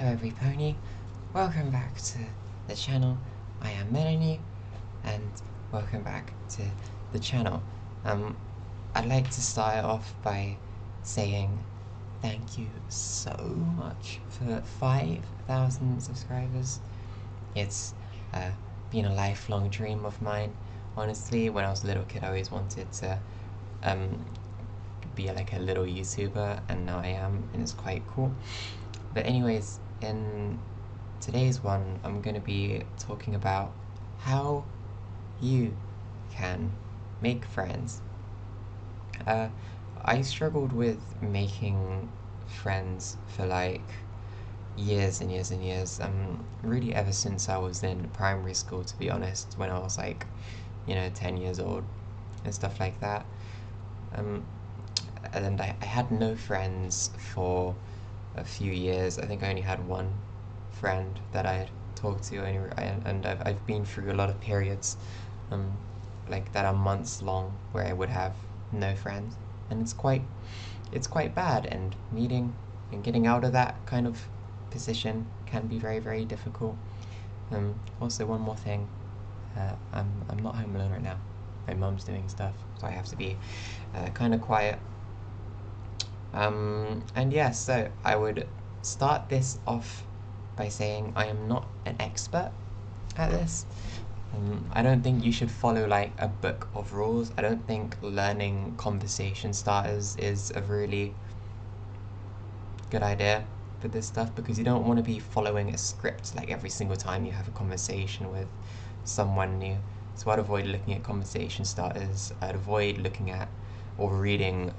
Hello everypony, welcome back to the channel. I am Melanie, and welcome back to the channel. I'd like to start off by saying thank you so much for 5,000 subscribers. It's been a lifelong dream of mine. Honestly, when I was a little kid, I always wanted to be like a little YouTuber, and now I am, and it's quite cool. But anyways, in today's one, I'm going to be talking about how you can make friends. I struggled with making friends for like years and years and years. Really ever since I was in primary school, to be honest, when I was like, 10 years old and stuff like that. And I had no friends for a few years. I think I only had one friend that I had talked to, and I've been through a lot of periods like that are months long where I would have no friends, and it's quite bad, and meeting and getting out of that kind of position can be very, very difficult. Also, one more thing, I'm not home alone right now. My mum's doing stuff, so I have to be kind of quiet. And yeah, so I would start this off by saying I am not an expert at this. I don't think you should follow like a book of rules. I don't think learning conversation starters is a really good idea for this stuff, because you don't want to be following a script like every single time you have a conversation with someone new. So I'd avoid looking at conversation starters. I'd avoid looking at or reading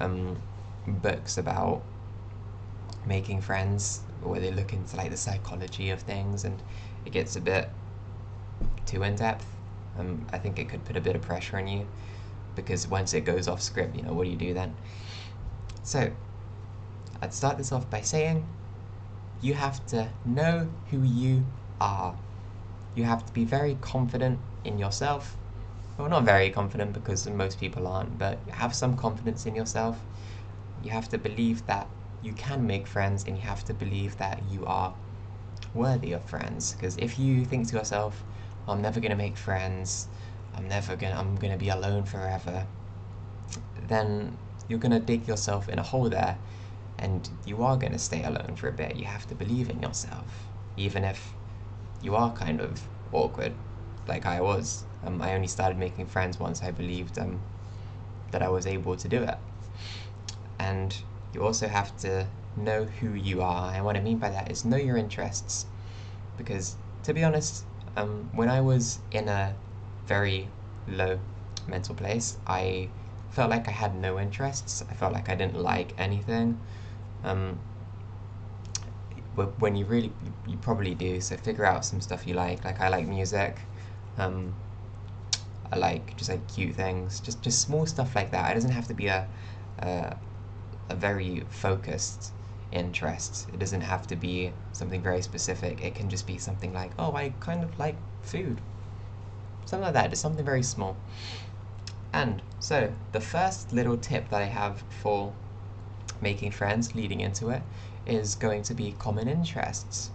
books about making friends, where they look into like the psychology of things, and it gets a bit too in depth. I think it could put a bit of pressure on you, because once it goes off script, what do you do then? So I'd start this off by saying you have to know who you are. You have to be very confident in yourself. Well, not very confident, because most people aren't, but have some confidence in yourself. You have to believe that you can make friends, and you have to believe that you are worthy of friends. Because if you think to yourself, I'm never gonna make friends, I'm gonna be alone forever, then you're gonna dig yourself in a hole there, and you are gonna stay alone for a bit. You have to believe in yourself, even if you are kind of awkward, like I was. I only started making friends once I believed that I was able to do it. And you also have to know who you are, and what I mean by that is know your interests. Because, to be honest, when I was in a very low mental place, I felt like I had no interests. I felt like I didn't like anything. But when you probably do, so figure out some stuff you like. Like, I like music. I like just like cute things, just small stuff like that. It doesn't have to be a very focused interest. It doesn't have to be something very specific. It can just be something like, oh, I kind of like food. Something like that, just something very small. And so the first little tip that I have for making friends leading into it is going to be common interests.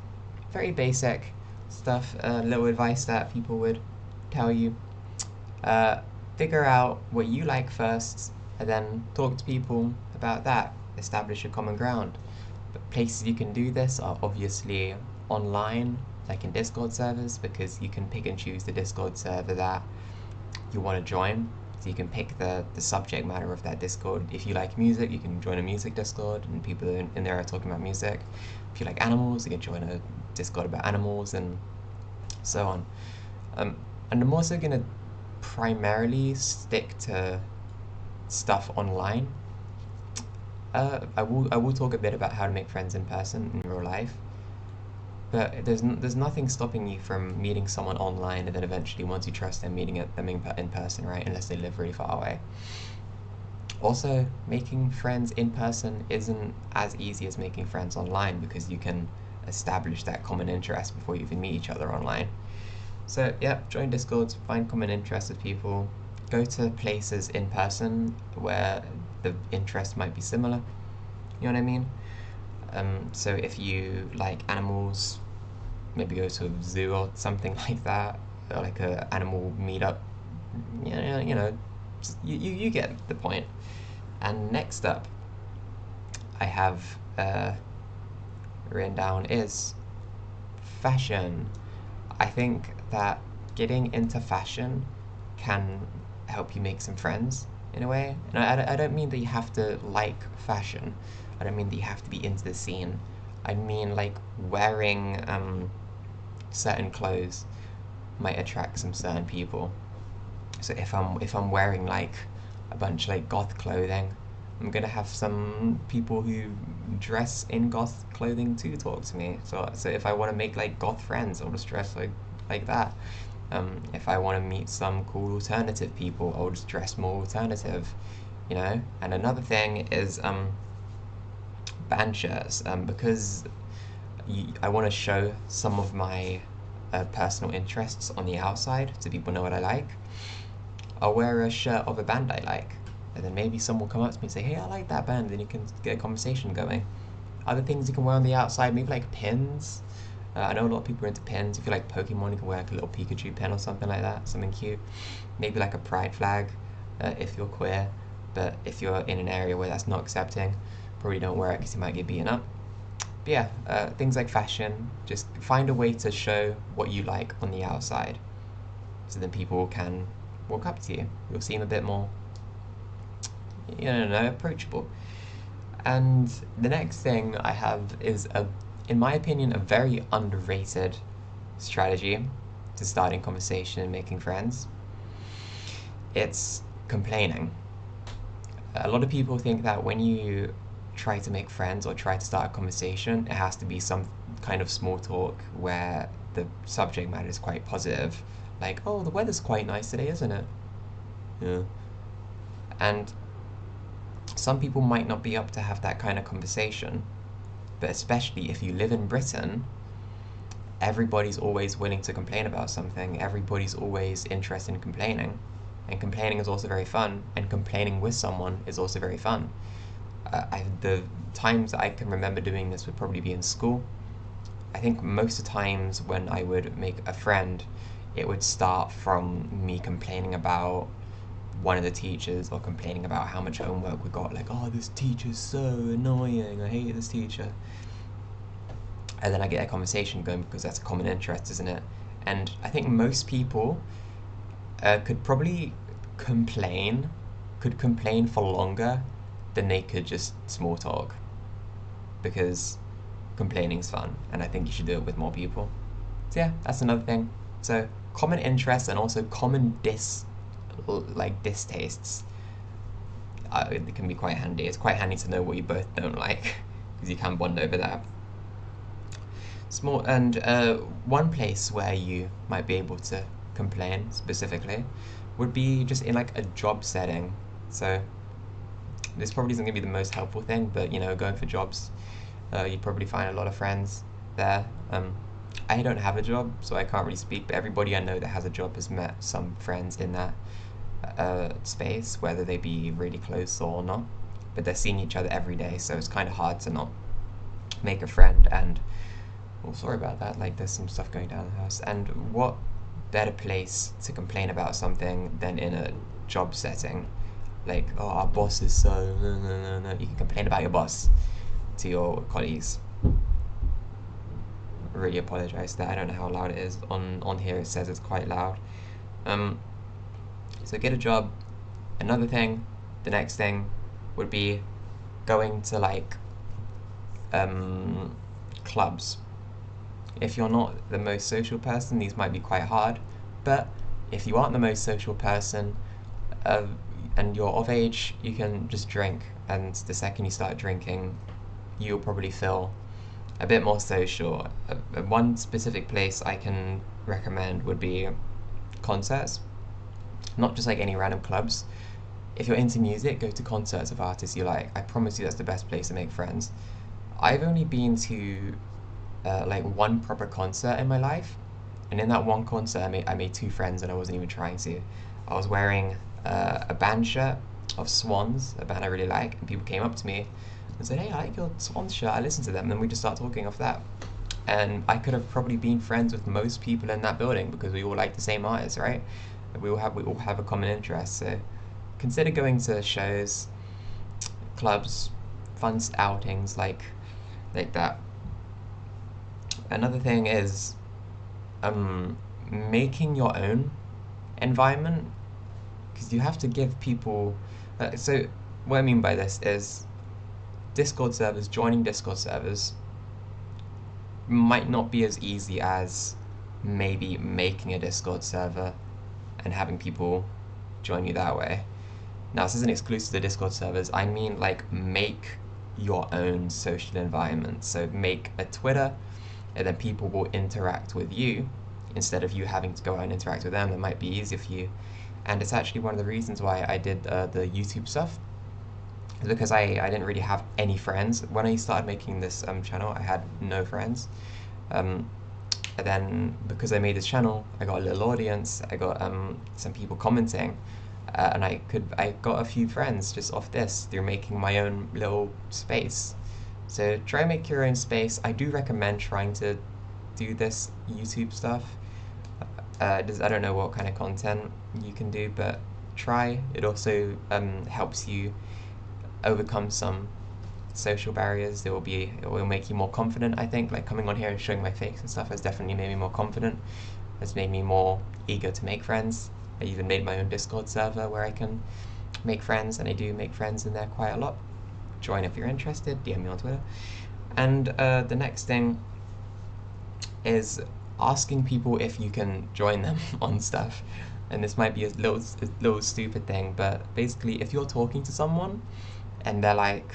Very basic stuff, little advice that people would tell you. Figure out what you like first, and then talk to people about that. Establish a common ground. But places you can do this are obviously online, like in Discord servers, because you can pick and choose the Discord server that you want to join. So you can pick the subject matter of that Discord. If you like music, you can join a music Discord, and people in there are talking about music. If you like animals, you can join a Discord about animals, and so on. And I'm also going to primarily stick to stuff online. I will talk a bit about how to make friends in person in real life, but there's nothing stopping you from meeting someone online, and then eventually, once you trust them, meeting them in person, right? Unless they live really far away. Also, making friends in person isn't as easy as making friends online, because you can establish that common interest before you even meet each other online. So yeah, join Discords, find common interests with people, go to places in person where the interest might be similar. You know what I mean? So if you like animals, maybe go to a zoo or something like that, or like a animal meetup. You know, you get the point. And next up, I have written down is fashion. I think that getting into fashion can help you make some friends in a way. And I don't mean that you have to like fashion. I don't mean that you have to be into the scene. I mean like wearing certain clothes might attract some certain people. So if I'm wearing like a bunch of like goth clothing, I'm gonna have some people who dress in goth clothing to talk to me. So if I want to make like goth friends, I'll just dress like that. If I want to meet some cool alternative people, I'll just dress more alternative, you know. And another thing is band shirts, because I want to show some of my personal interests on the outside so people know what I like. I'll wear a shirt of a band I like, and then maybe someone will come up to me and say, "Hey, I like that band," then you can get a conversation going. Other things you can wear on the outside, maybe like pins. I know a lot of people are into pins. If you like Pokemon, you can wear like a little Pikachu pin or something like that, something cute. Maybe like a pride flag, if you're queer. But if you're in an area where that's not accepting, probably don't wear it because you might get beaten up. But yeah, things like fashion, just find a way to show what you like on the outside, so then people can walk up to you. You'll seem a bit more, approachable. And the next thing I have is in my opinion, a very underrated strategy to starting conversation and making friends. It's complaining. A lot of people think that when you try to make friends or try to start a conversation, it has to be some kind of small talk where the subject matter is quite positive. Like, oh, the weather's quite nice today, isn't it? Yeah. And some people might not be up to have that kind of conversation, but especially if you live in Britain, everybody's always willing to complain about something. Everybody's always interested in complaining. And complaining is also very fun, and complaining with someone is also very fun. The times I can remember doing this would probably be in school. I think most of the times when I would make a friend, it would start from me complaining about one of the teachers or complaining about how much homework we got. Like, oh, this teacher's so annoying. I hate this teacher. And then I get a conversation going because that's a common interest, isn't it? And I think most people could probably complain, could complain for longer than they could just small talk, because complaining's fun, and I think you should do it with more people. So yeah, that's another thing. So common interests and also common distastes. It can be quite handy. It's quite handy to know what you both don't like because you can bond over that. Small and one place where you might be able to complain specifically would be just in like a job setting. So this probably isn't gonna be the most helpful thing, but going for jobs, you'd probably find a lot of friends there. I don't have a job, so I can't really speak, but everybody I know that has a job has met some friends in that space, whether they be really close or not. But they're seeing each other every day, so it's kind of hard to not make a friend. And well, sorry about that. Like, there's some stuff going down in the house. And what better place to complain about something than in a job setting? Like, oh, our boss is so no, no, no, no. You can complain about your boss to your colleagues. I really apologize that I don't know how loud it is. On here it says it's quite loud. So get a job. Another thing, the next thing would be going to like clubs. If you're not the most social person, these might be quite hard, but if you aren't the most social person and you're of age, you can just drink, and the second you start drinking, you'll probably feel a bit more social. One specific place I can recommend would be concerts, not just like any random clubs. If you're into music, go to concerts of artists you like. I promise you that's the best place to make friends. I've only been to like one proper concert in my life, and in that one concert I made two friends, and I wasn't even trying to. I was wearing a band shirt of Swans, a band I really like, and people came up to me and said, hey, I like your Swans shirt, I listened to them, and then we just start talking off that. And I could have probably been friends with most people in that building because we all like the same artists, right? We all have a common interest. So consider going to shows, clubs, fun outings like that. Another thing is making your own environment, because you have to give people. So what I mean by this is Discord servers, joining Discord servers might not be as easy as maybe making a Discord server and having people join you that way. Now, this isn't exclusive to Discord servers. I mean, like, make your own social environment. So make a Twitter, and then people will interact with you instead of you having to go out and interact with them. That might be easier for you. And it's actually one of the reasons why I did the YouTube stuff, because I didn't really have any friends. When I started making this channel, I had no friends. And then because I made this channel, I got a little audience, I got some people commenting, and I got a few friends just off this through making my own little space. So try and make your own space. I do recommend trying to do this YouTube stuff. I don't know what kind of content you can do, but try. It also helps you overcome some social barriers. It will make you more confident. I think, like, coming on here and showing my face and stuff has definitely made me more confident. Has made me more eager to make friends. I even made my own Discord server where I can make friends, and I do make friends in there quite a lot. Join if you're interested. DM me on Twitter. And the next thing is asking people if you can join them on stuff. And this might be a little stupid thing, but basically, if you're talking to someone and they're like,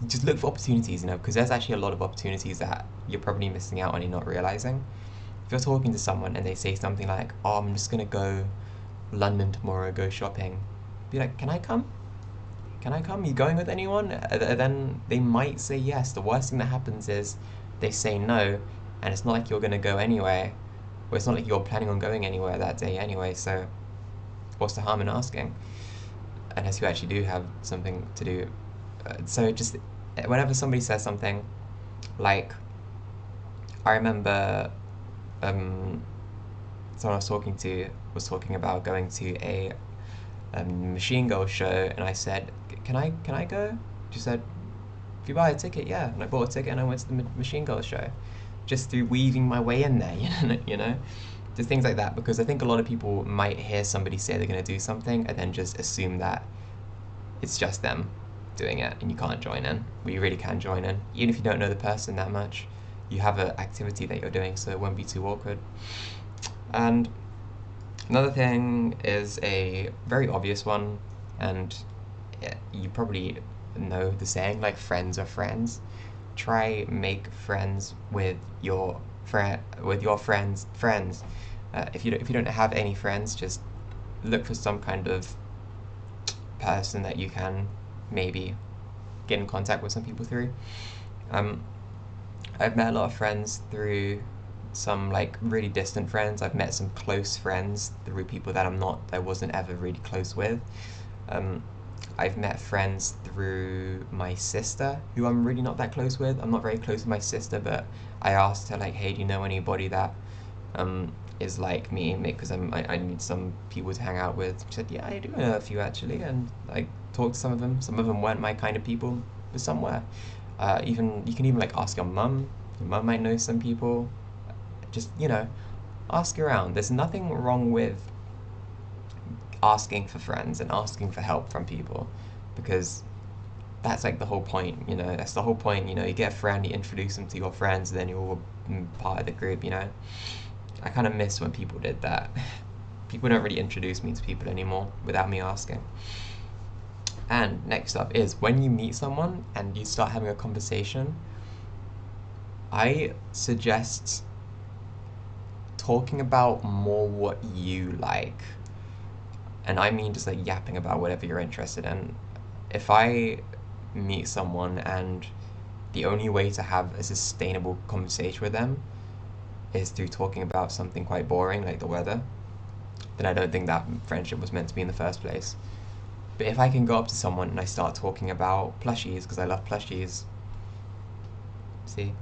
just look for opportunities, because there's actually a lot of opportunities that you're probably missing out on and you're not realizing. If you're talking to someone and they say something like, oh, I'm just gonna go London tomorrow, go shopping, be like, can I come? Can I come? You going with anyone? Then they might say yes. The worst thing that happens is they say no, and it's not like you're gonna go anyway, or it's not like you're planning on going anywhere that day anyway, so what's the harm in asking? Unless you actually do have something to do. So just whenever somebody says something, like, I remember someone I was talking to was talking about going to a Machine Girls show, and I said, can I go? She said, if you buy a ticket, yeah. And I bought a ticket and I went to the Machine Girls show, just through weaving my way in there, just things like that. Because I think a lot of people might hear somebody say they're going to do something and then just assume that it's just them doing it and you can't join in. But you really can join in, even if you don't know the person that much. You have an activity that you're doing, so it won't be too awkward. And another thing is a very obvious one, and you probably know the saying, like, friends are friends. Try make friends with your friends. If you don't have any friends, just look for some kind of person that you can maybe get in contact with some people through. I've met a lot of friends through some, like, really distant friends. I've met some close friends through people that I wasn't ever really close with. I've met friends through my sister, who I'm really not that close with. I'm not very close with my sister, but I asked her, like, hey, do you know anybody that is like me? Because I need some people to hang out with. She said, yeah, I do know a few, actually, and I talked to some of them. Some of them weren't my kind of people, but some were. You can even, like, ask your mum. Your mum might know some people. Just, ask around. There's nothing wrong with asking for friends and asking for help from people, because that's, like, the whole point. That's the whole point. You get a friend, you introduce them to your friends, and then you're all part of the group. I kind of miss when people did that. People don't really introduce me to people anymore without me asking. And next up is, when you meet someone and you start having a conversation, I suggest talking about more what you like. And I mean just, like, yapping about whatever you're interested in. If I meet someone and the only way to have a sustainable conversation with them is through talking about something quite boring, like the weather, then I don't think that friendship was meant to be in the first place. But if I can go up to someone and I start talking about plushies because I love plushies, see?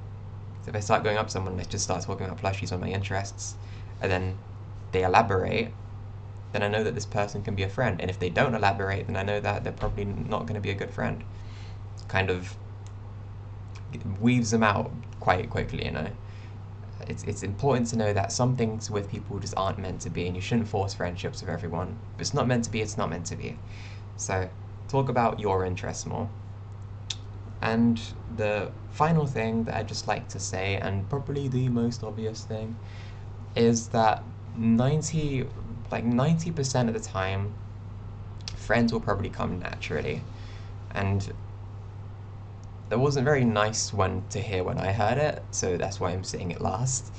So if I start going up to someone and I just start talking about plushies on my interests, and then they elaborate, then I know that this person can be a friend. And if they don't elaborate, then I know that they're probably not going to be a good friend. Kind of weaves them out quite quickly, you know. It's important to know that some things with people just aren't meant to be, and you shouldn't force friendships with everyone. If it's not meant to be, it's not meant to be. So talk about your interests more. And the final thing that I'd just like to say, and probably the most obvious thing, is that 90% of the time, friends will probably come naturally. And that wasn't a very nice one to hear when I heard it, so that's why I'm saying it last.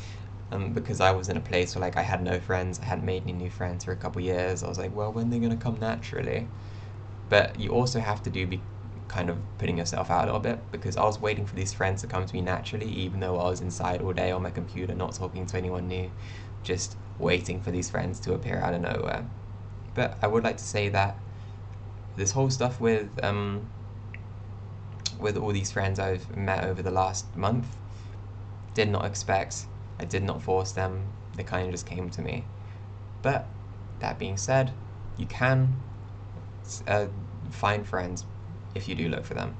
Because I was in a place where like I had no friends, I hadn't made any new friends for a couple years. I was like, well, when they're gonna come naturally? But you also have to be kind of putting yourself out a little bit, because I was waiting for these friends to come to me naturally, even though I was inside all day on my computer, not talking to anyone new, just waiting for these friends to appear out of nowhere. But I would like to say that this whole stuff with all these friends I've met over the last month, did not expect. I did not force them. They kind of just came to me. But that being said, you can find friends if you do look for them.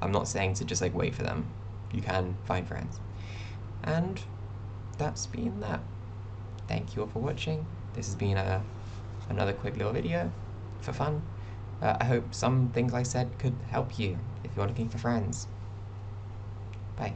I'm not saying to just like wait for them. You can find friends. And that's been that. Thank you all for watching. This has been another quick little video for fun. I hope some things I said could help you if you're looking for friends. Bye.